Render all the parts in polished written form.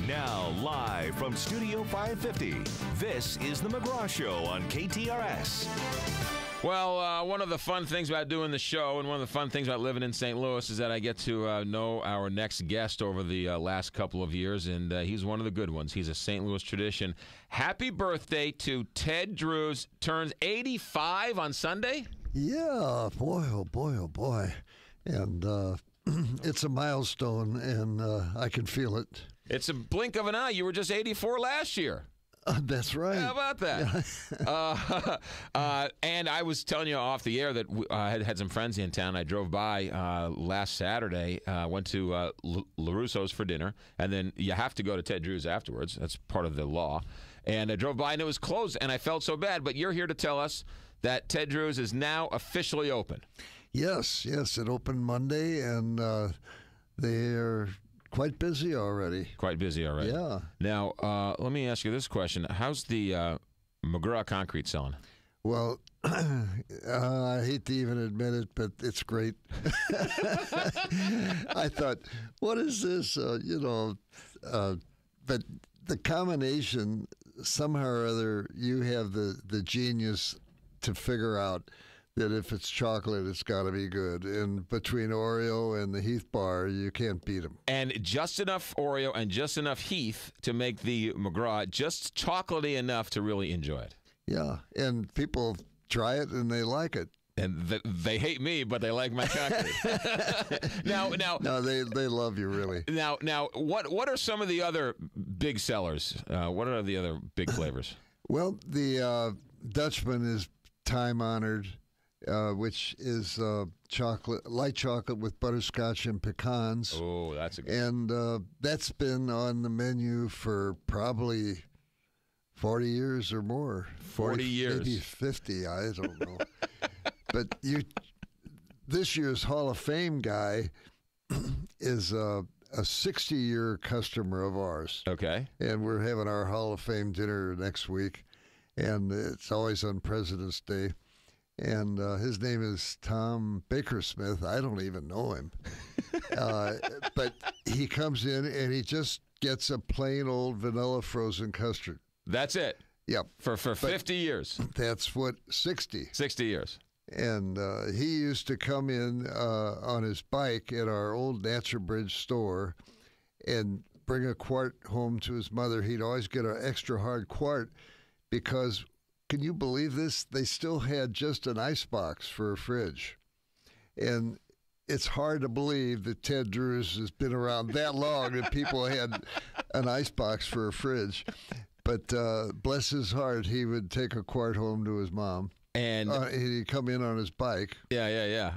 Now, live from Studio 550, this is The McGraw Show on KTRS. Well, one of the fun things about doing the show and one of the fun things about living in St. Louis is that I get to know our next guest over the last couple of years, and he's one of the good ones. He's a St. Louis tradition. Happy birthday to Ted Drews. Turns 85 on Sunday? Yeah, boy, oh boy, oh boy. And it's a milestone, and I can feel it. It's a blink of an eye. You were just 84 last year. That's right. How about that? And I was telling you off the air that I had some friends in town. I drove by last Saturday, went to LaRusso's for dinner, and then you have to go to Ted Drews afterwards. That's part of the law. And I drove by, and it was closed, and I felt so bad. But you're here to tell us that Ted Drews is now officially open. Yes, it opened Monday, and they're quite busy already. Quite busy already. Yeah. Now, let me ask you this question. How's the McGraw concrete selling? Well, I hate to even admit it, but it's great. I thought, what is this? But the combination, somehow or other, you have the genius to figure out that if it's chocolate, it's got to be good. And between Oreo and the Heath bar, you can't beat them. And just enough Oreo and just enough Heath to make the McGraw just chocolatey enough to really enjoy it. Yeah, and people try it and they like it. And they hate me, but they like my concrete. Now, no, they love you really. Now, what are some of the other big sellers? What are the other big flavors? Well, the Dutchman is time honored. Which is light chocolate with butterscotch and pecans. Oh, that's a good one. And that's been on the menu for probably 40 years or more. 40 years. Maybe 50, I don't know. But this year's Hall of Fame guy is a 60-year customer of ours. Okay. And we're having our Hall of Fame dinner next week, and it's always on President's Day. And his name is Tom Bakersmith. I don't even know him. But he comes in and he just gets a plain old vanilla frozen custard. That's it? Yep. For 50 years? That's what, 60. 60 years. And he used to come in on his bike at our old Natural Bridge store and bring a quart home to his mother. He'd always get an extra hard quart because... Can you believe this? They still had just an icebox for a fridge. And it's hard to believe that Ted Drews has been around that long and people had an icebox for a fridge. But bless his heart, he would take a quart home to his mom. And he'd come in on his bike. Yeah.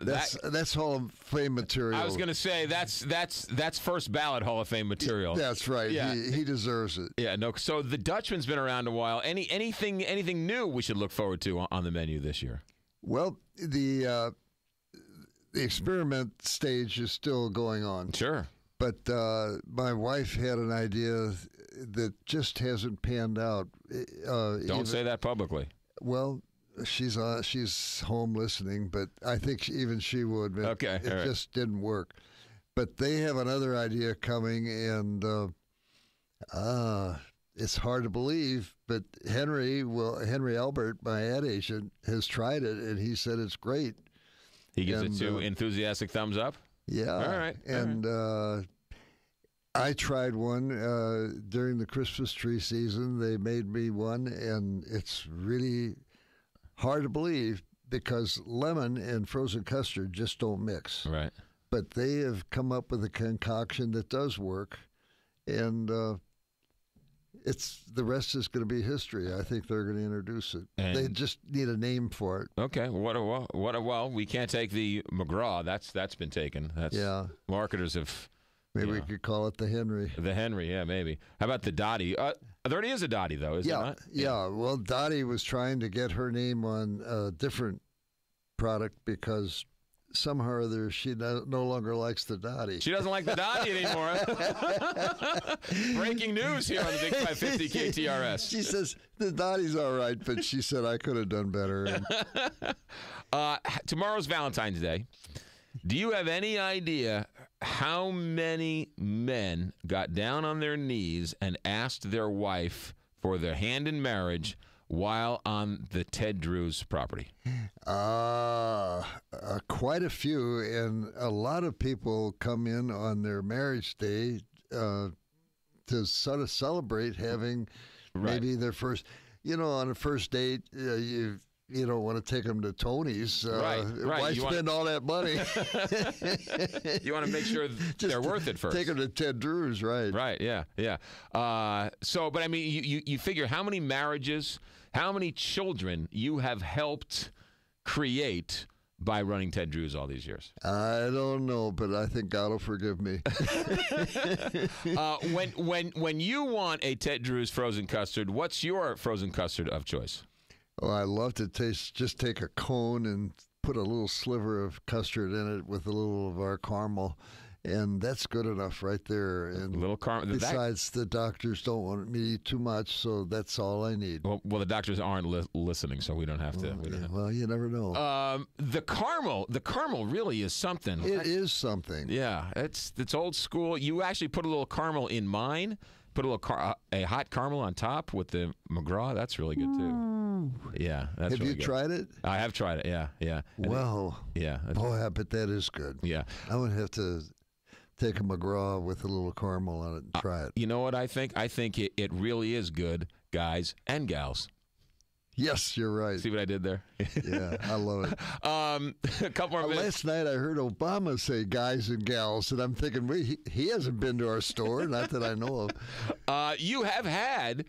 That's Hall of Fame material. I was going to say that's first ballot Hall of Fame material. That's right. Yeah. He deserves it. Yeah. No. So the Dutchman's been around a while. Anything new we should look forward to on the menu this year? Well, the experiment stage is still going on. Sure. But my wife had an idea that just hasn't panned out. Don't say that publicly. Well, she's home listening, but I think even she would. Okay, it just didn't work. But they have another idea coming, and it's hard to believe. But Henry Albert, my ad agent, has tried it, and he said it's great. He gives it two enthusiastic thumbs up. Yeah. All right. And I tried one during the Christmas tree season. They made me one, and it's really hard to believe because lemon and frozen custard just don't mix. Right. But they have come up with a concoction that does work, and the rest is going to be history. I think they're going to introduce it. And they just need a name for it. Okay. Well, we can't take the McGraw. That's been taken. Marketers have. Maybe we could call it the Henry. The Henry, yeah, maybe. How about the Dottie? There already is a Dottie, though, is there not? Yeah. Well, Dottie was trying to get her name on a different product because somehow or other she no longer likes the Dottie. She doesn't like the Dottie anymore. Breaking news here on the Big 550 KTRS. She says, the Dottie's all right, but she said, I could have done better. Tomorrow's Valentine's Day. Do you have any idea how many men got down on their knees and asked their wife for their hand in marriage while on the Ted Drew's property? Quite a few, and a lot of people come in on their marriage day to sort of celebrate having maybe their first, on a first date, you don't want to take them to Tony's. Right. Why spend all that money? You want to make sure they're worth it first. Take them to Ted Drew's, right? Right, yeah. But I mean, you figure how many marriages, how many children you have helped create by running Ted Drew's all these years. I don't know, but I think God will forgive me. When you want a Ted Drew's frozen custard, what's your frozen custard of choice? Oh, I love to just take a cone and put a little sliver of custard in it with a little of our caramel, and that's good enough right there. And a little caramel. Besides, the doctors don't want me to eat too much, so that's all I need. Well, the doctors aren't listening, so we don't have to. Well, you never know. The caramel really is something. It is something. Yeah, it's old school. You actually put a little caramel in mine. Put a little a hot caramel on top with the McGraw. That's really good too. Yeah, that's Have really you good. tried it? I have tried it. Yeah. Well, yeah. Boy, I bet that is good. Yeah, I would have to take a McGraw with a little caramel on it and try it. You know what I think? I think it really is good, guys and gals. Yes, you're right. See what I did there? Yeah, I love it. A couple more minutes. Last night I heard Obama say guys and gals, and I'm thinking, he hasn't been to our store, not that I know of. You have had,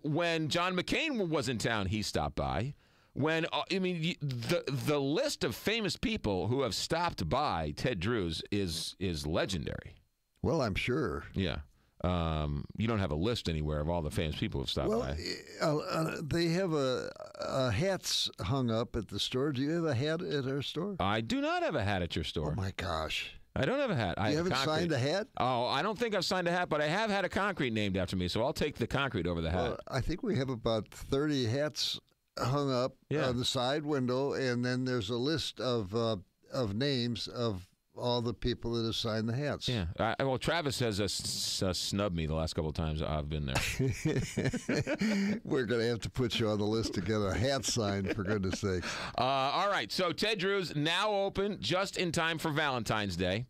when John McCain was in town, he stopped by. When the list of famous people who have stopped by Ted Drew's is legendary. Well, I'm sure. Yeah. You don't have a list anywhere of all the famous people who've stopped by. They have a hats hung up at the store. Do you have a hat at our store? I do not have a hat at your store. Oh, my gosh. I don't have a hat. You haven't signed a hat? Oh, I don't think I've signed a hat, but I have had a concrete named after me, so I'll take the concrete over the hat. Well, I think we have about 30 hats hung up on the side window, and then there's a list of names of all the people that have signed the hats. Yeah. Well, Travis has snubbed me the last couple of times I've been there. We're going to have to put you on the list to get a hat signed, for goodness sake. All right. So Ted Drew's now open just in time for Valentine's Day.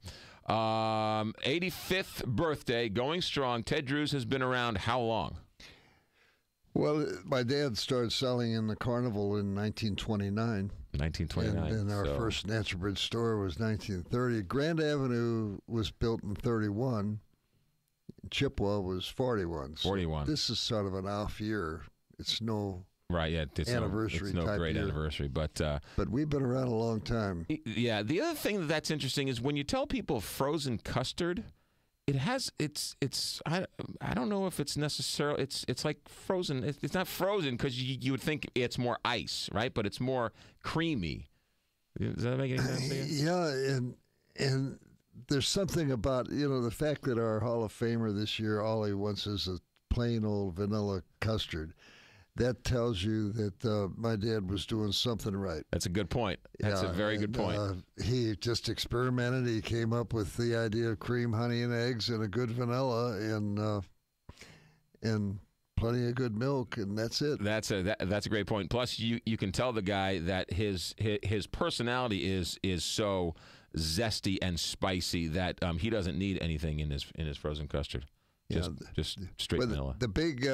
85th birthday, going strong. Ted Drew's has been around how long? Well, my dad started selling in the carnival in 1929. 1929. And our first Natural Bridge store was 1930. Grand Avenue was built in 31. Chippewa was 41. 41. So this is sort of an off year. It's no it's anniversary. It's no great year. anniversary, but we've been around a long time. Yeah. The other thing that's interesting is when you tell people frozen custard, I don't know if it's necessarily it's like frozen. It's not frozen because you would think it's more ice, right? But it's more creamy. Does that make any sense to you? Yeah, and there's something about the fact that our Hall of Famer this year, all he wants is a plain old vanilla custard. That tells you that my dad was doing something right. That's a good point. That's a very good point. He just experimented. He came up with the idea of cream, honey, and eggs, and a good vanilla, and plenty of good milk, and that's it. That's a great point. Plus, you can tell the guy that his personality is so zesty and spicy that he doesn't need anything in his frozen custard. Just straight vanilla. The big.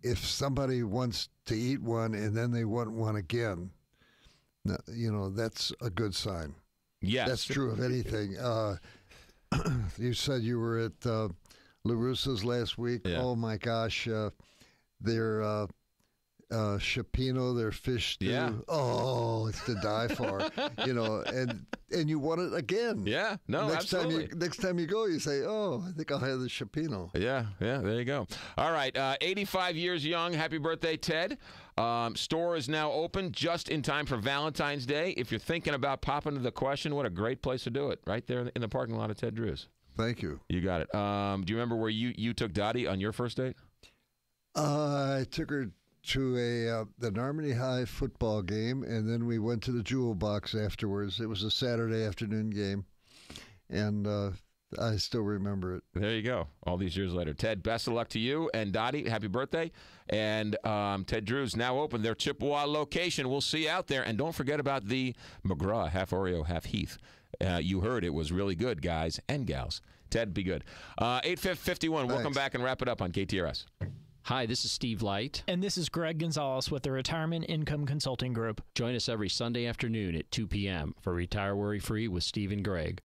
If somebody wants to eat one and then they want one again, that's a good sign. Yes. That's true of anything. You said you were at LaRusso's last week. Yeah. Oh, my gosh. Their Chipino, their fish stew. Yeah. Oh, it's to die for. And you want it again. Yeah. No, absolutely. Next time you go, you say, "Oh, I think I'll have the Chipino." Yeah. There you go. All right. 85 years young. Happy birthday, Ted. Store is now open just in time for Valentine's Day. If you're thinking about popping to the Question, what a great place to do it. Right there in the parking lot of Ted Drew's. Thank you. You got it. Do you remember where you took Dottie on your first date? I took her to the Normandy High football game, and then we went to the Jewel Box afterwards. It was a Saturday afternoon game, and I still remember it. There you go. All these years later. Ted, best of luck to you. And Dottie, happy birthday. And Ted Drew's now open their Chippewa location. We'll see you out there. And don't forget about the McGraw, half Oreo, half Heath. You heard it was really good, guys and gals. Ted, be good. 8:51. We'll come back and wrap it up on KTRS. Hi, this is Steve Light. And this is Greg Gonzalez with the Retirement Income Consulting Group. Join us every Sunday afternoon at 2 p.m. for Retire Worry Free with Steve and Greg.